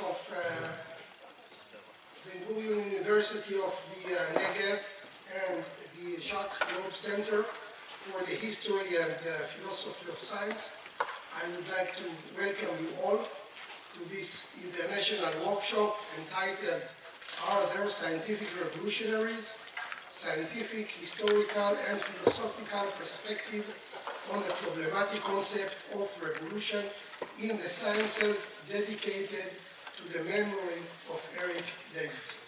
of the University of the Negev and the Jacques Loeb Center for the History and Philosophy of Science. I would like to welcome you all to this international workshop entitled Are There Scientific Revolutionaries? Scientific, Historical and Philosophical Perspective on the Problematic Concept of Revolution in the Sciences, dedicated to the memory of Eric Davidson.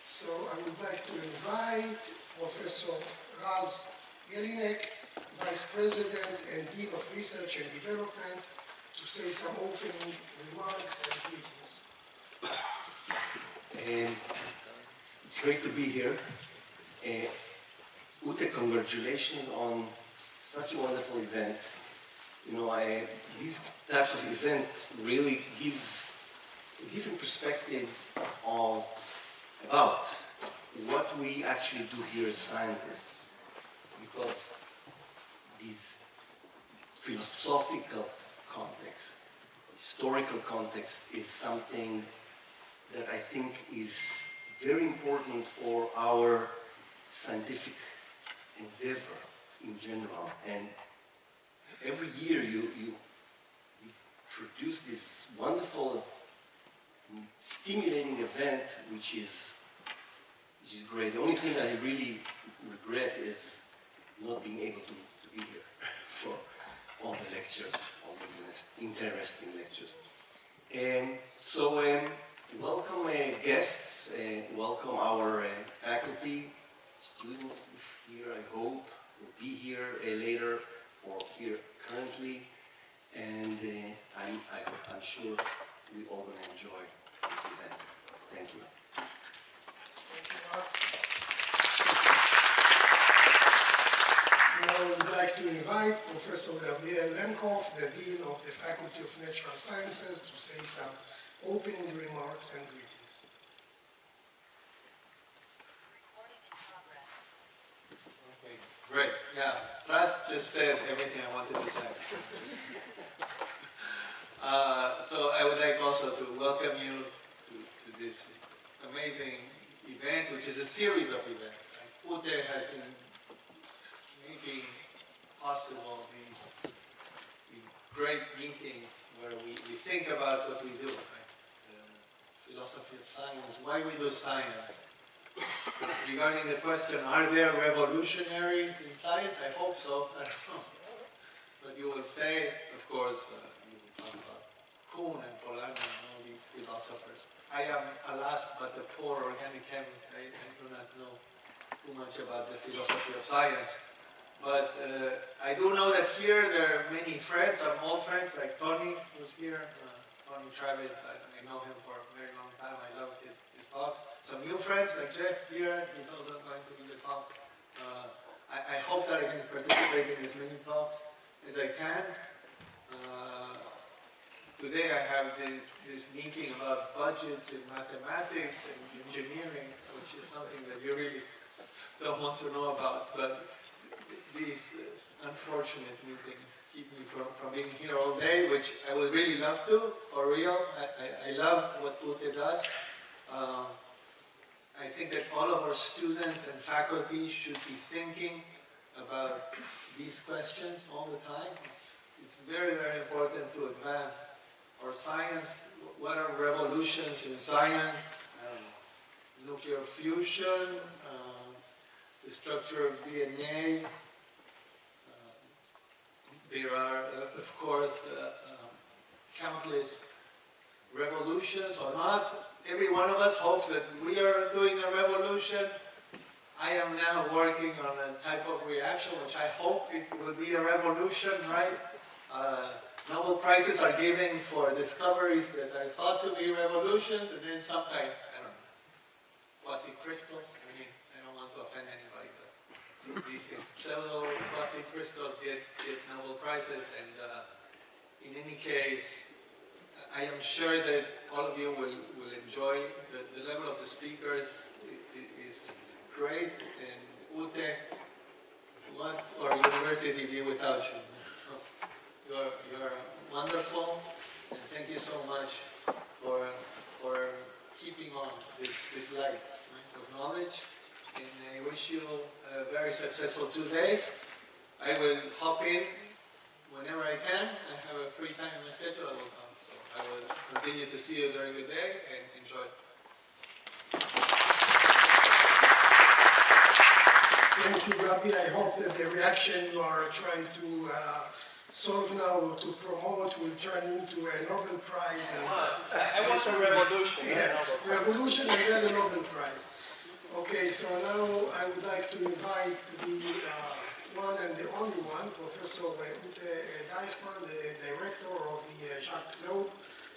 So I would like to invite Professor Jelinek, Vice President and Dean of Research and Development, to say some opening remarks and greetings. It's great to be here. Ute, congratulations on such a wonderful event. You know, these types of event really gives a different perspective about what we actually do here as scientists, because this philosophical context, historical context, is something that I think is very important for our scientific endeavor in general. And every year you produce this wonderful, stimulating event, which is great. The only thing I really regret is not being able to be here for all the lectures, all the interesting lectures. Welcome guests, welcome our faculty, students here, I hope, will be here later or here currently, and I'm sure we all will enjoy this event. Thank you. Thank you, Ross. Now I would like to invite Professor Gabriel Lemcoff, the Dean of the Faculty of Natural Sciences, to say some opening remarks and greetings. Okay, great. Yeah, Raz just said everything I wanted to say. So I would like also to welcome you to this amazing event, which is a series of events. Ute has been making possible these great meetings where we think about what we do, right? Philosophy of science, why we do science. Regarding the question, are there revolutionaries in science? I hope so. I don't know. But you will say, of course, you will talk about Kuhn and Polanyi and all these philosophers. I am, alas, but a poor organic chemist. I do not know too much about the philosophy of science. But I do know that here there are many friends, some old friends like Tony, who's here. Tony Travis, I know him for a very long time. I love his talks. Some new friends like Jeff here, he's also going to give a talk. I hope that I can participate in as many talks as I can. Today I have this meeting about budgets in mathematics and engineering, which is something that you really don't want to know about. But these unfortunate meetings keep me from being here all day, which I would really love to, for real. I love what Ute does. I think that all of our students and faculty should be thinking about these questions all the time. It's very, very important to advance our science. What are revolutions in science? Nuclear fusion, the structure of DNA. There are, of course, countless revolutions or not. Every one of us hopes that we are doing a revolution. I am now working on a type of reaction which I hope it will be a revolution, right? Nobel Prizes are given for discoveries that are thought to be revolutions, and then sometimes, I don't know, quasi-crystals. I mean, I don't want to offend anybody, but these pseudo quasi-crystals get Nobel Prizes, and in any case, I am sure that all of you will enjoy. The level of the speakers is great, and Ute, what our university be without you? So you're wonderful, and thank you so much for this light of knowledge. And I wish you a very successful 2 days. I will hop in whenever I can. I have a free time in my schedule, I will come. So I will continue to see you during the day and enjoy. Thank you, Gabi. I hope that the reaction you are trying to solve now or to promote will turn into a Nobel Prize. I want a revolution. Yeah, revolution and then a Nobel Prize. Okay, so now I would like to invite the one and the only one, Professor Deichmann, the director of the Jacques Loeb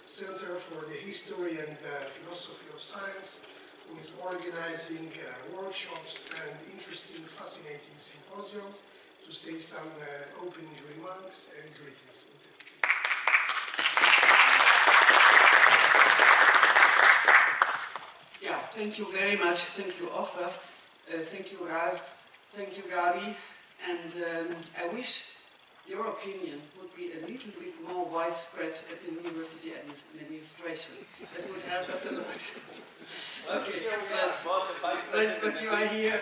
Center for the History and Philosophy of Science, who is organizing workshops and interesting, fascinating symposiums, to say some opening remarks and greetings. Yeah, thank you very much. Thank you, Ofer. Thank you, Raz. Thank you, Gabi. And I wish your opinion would be a little bit more widespread at the university administration. That would help us a lot. Okay, but you are here,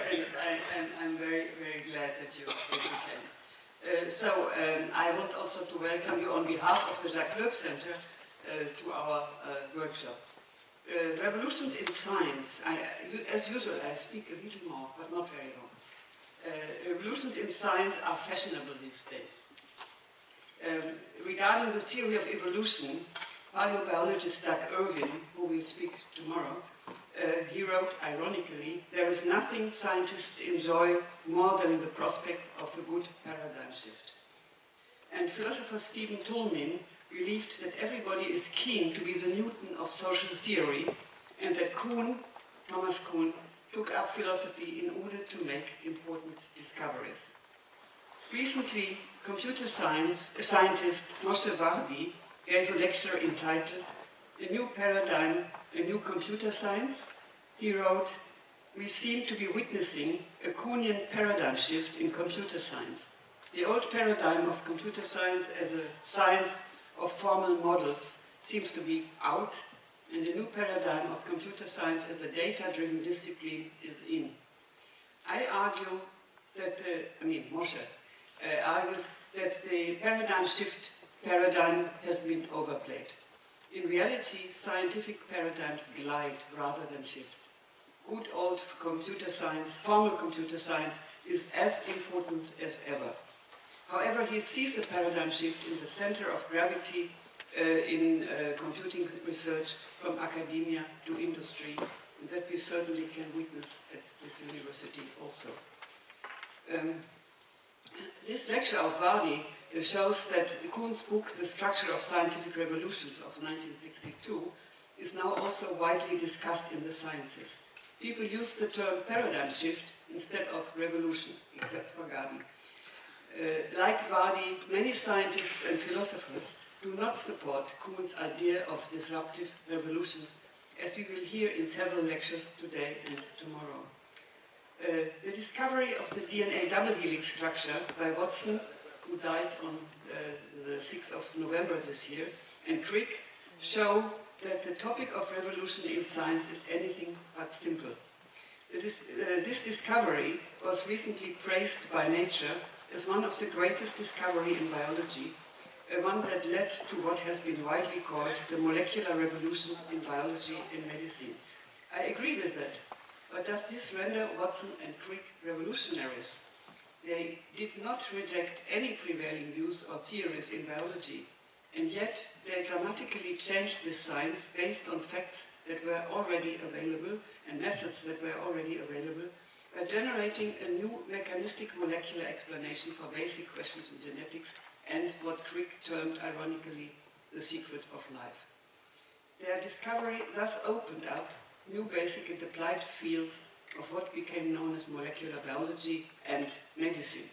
and I'm very, very glad that you came. So I want also to welcome you on behalf of the Jacques Loeb Center to our workshop. Revolutions in science. As usual, I speak a little more, but not very long. Revolutions in science are fashionable these days. Regarding the theory of evolution, paleobiologist Doug Irwin, who will speak tomorrow, he wrote, ironically, "There is nothing scientists enjoy more than the prospect of a good paradigm shift." And philosopher Stephen Toulmin believed that everybody is keen to be the Newton of social theory, and that Thomas Kuhn, took up philosophy in order to make important discoveries. Recently, computer scientist Moshe Vardi gave a lecture entitled "A New Paradigm, a New Computer Science." He wrote, "We seem to be witnessing a Kuhnian paradigm shift in computer science. The old paradigm of computer science as a science of formal models seems to be out, and the new paradigm of computer science as a data-driven discipline is in." I argue that Moshe argues that the paradigm shift paradigm has been overplayed. In reality, scientific paradigms glide rather than shift. Good old computer science, formal computer science, is as important as ever. However, he sees a paradigm shift in the center of gravity in computing research from academia to industry, and that we certainly can witness at this university also. This lecture of Vardi shows that Kuhn's book, The Structure of Scientific Revolutions of 1962, is now also widely discussed in the sciences. People use the term paradigm shift instead of revolution, except for Gabi. Like Vardi, many scientists and philosophers do not support Kuhn's idea of disruptive revolutions, as we will hear in several lectures today and tomorrow. The discovery of the DNA double helix structure by Watson, who died on the 6th of November this year, and Crick show that the topic of revolution in science is anything but simple. This discovery was recently praised by Nature as one of the greatest discoveries in biology, one that led to what has been widely called the molecular revolution in biology and medicine. I agree with that, but does this render Watson and Crick revolutionaries? They did not reject any prevailing views or theories in biology, and yet they dramatically changed this science based on facts that were already available and methods that were already available, by generating a new mechanistic molecular explanation for basic questions in genetics and what Crick termed ironically the secret of life. Their discovery thus opened up new basic and applied fields of what became known as molecular biology and medicine.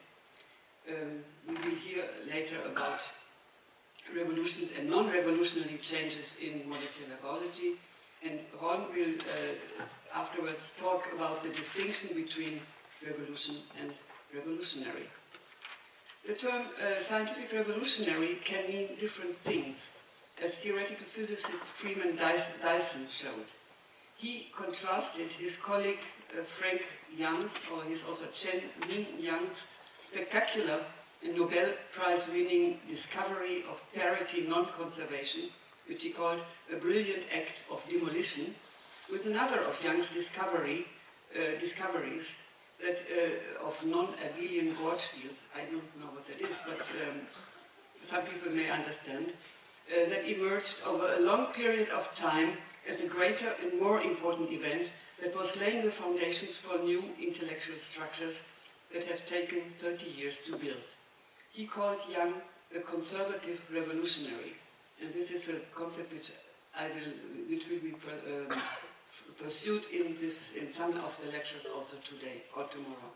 We will hear later about revolutions and non-revolutionary changes in molecular biology, and Ron will afterwards talk about the distinction between revolution and revolutionary. The term scientific revolutionary can mean different things, as theoretical physicist Freeman Dyson showed. he contrasted his colleague Frank Young's, or he's also Chen Ming Young's, spectacular and Nobel Prize-winning discovery of parity non-conservation, which he called a brilliant act of demolition, with another of Young's discoveries that of non-abelian gorge fields. I don't know what that is, but some people may understand. That emerged over a long period of time as a greater and more important event that was laying the foundations for new intellectual structures that have taken 30 years to build. He called Young a conservative revolutionary, and this is a concept which will be pursued in some of the lectures also today or tomorrow.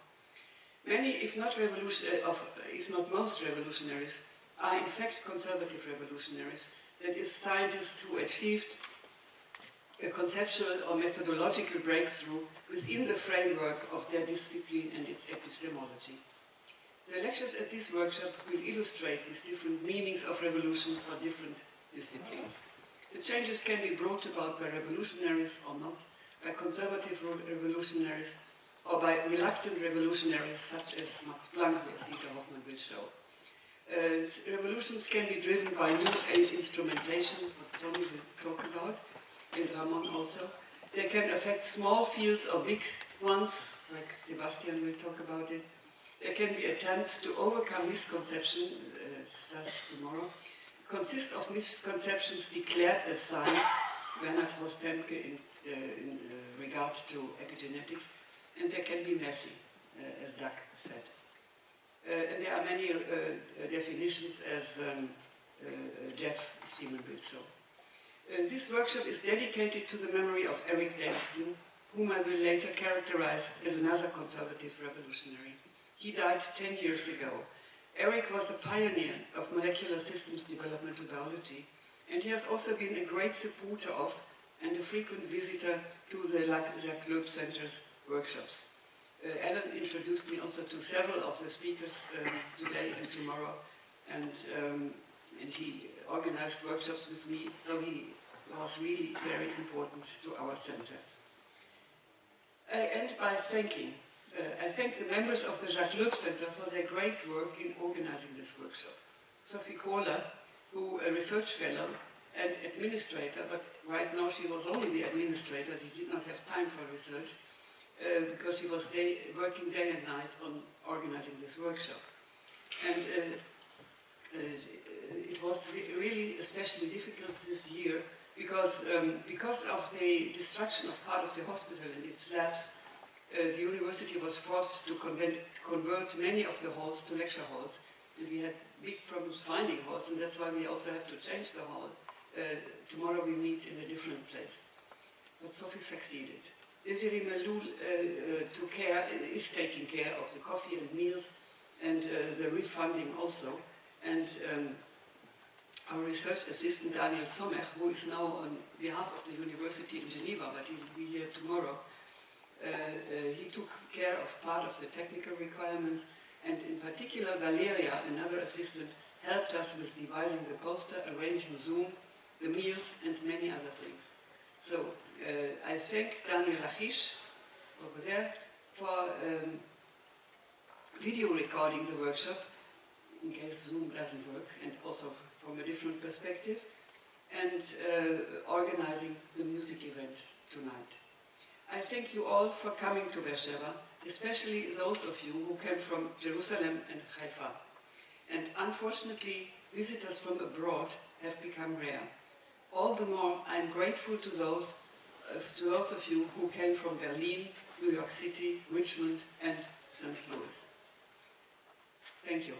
Many, if not most revolutionaries, are in fact conservative revolutionaries, that is, scientists who achieved a conceptual or methodological breakthrough within the framework of their discipline and its epistemology. The lectures at this workshop will illustrate these different meanings of revolution for different disciplines. The changes can be brought about by revolutionaries or not, by conservative revolutionaries, or by reluctant revolutionaries such as Max Planck, as Dieter Hoffmann will show. Revolutions can be driven by new age instrumentation, what Tony will talk about, and Ramon also. They can affect small fields or big ones, like Sebastian will talk about it. There can be attempts to overcome misconception, starts tomorrow, consist of misconceptions declared as science, Bernhard Haus-Temke in regards to epigenetics, and they can be messy, as Doug said. And there are many definitions, as Jeff Seaman will show. This workshop is dedicated to the memory of Eric Davidson, whom I will later characterize as another conservative revolutionary. He died 10 years ago. Eric was a pioneer of molecular systems developmental biology, and he has also been a great supporter of and a frequent visitor to the Jacques Loeb Center's workshops. Alan introduced me also to several of the speakers today and tomorrow, and he organized workshops with me, so he was really very important to our center. I end by thanking. I thank the members of the Jacques Loeb Center for their great work in organizing this workshop. Sophie Kohler, who a research fellow and administrator, but right now she was only the administrator, she did not have time for research, because she was working day and night on organizing this workshop. And it was really especially difficult this year because of the destruction of part of the hospital and its labs. The university was forced to convert many of the halls to lecture halls, and we had big problems finding halls, and that's why we also have to change the hall. Tomorrow we meet in a different place. But Sophie succeeded. Desiree Malou is taking care of the coffee and meals and the refunding also. And our research assistant Daniel Sommer, who is now on behalf of the university in Geneva, but he will be here tomorrow, he took care of part of the technical requirements, and in particular Valeria, another assistant, helped us with devising the poster, arranging Zoom, the meals, and many other things. So I thank Daniel Lachish over there for video recording the workshop, in case Zoom doesn't work, and also from a different perspective, and organizing the music event tonight. I thank you all for coming to Beersheba, especially those of you who came from Jerusalem and Haifa. And unfortunately, visitors from abroad have become rare. All the more, I am grateful to those of you who came from Berlin, New York City, Richmond, and St. Louis. Thank you.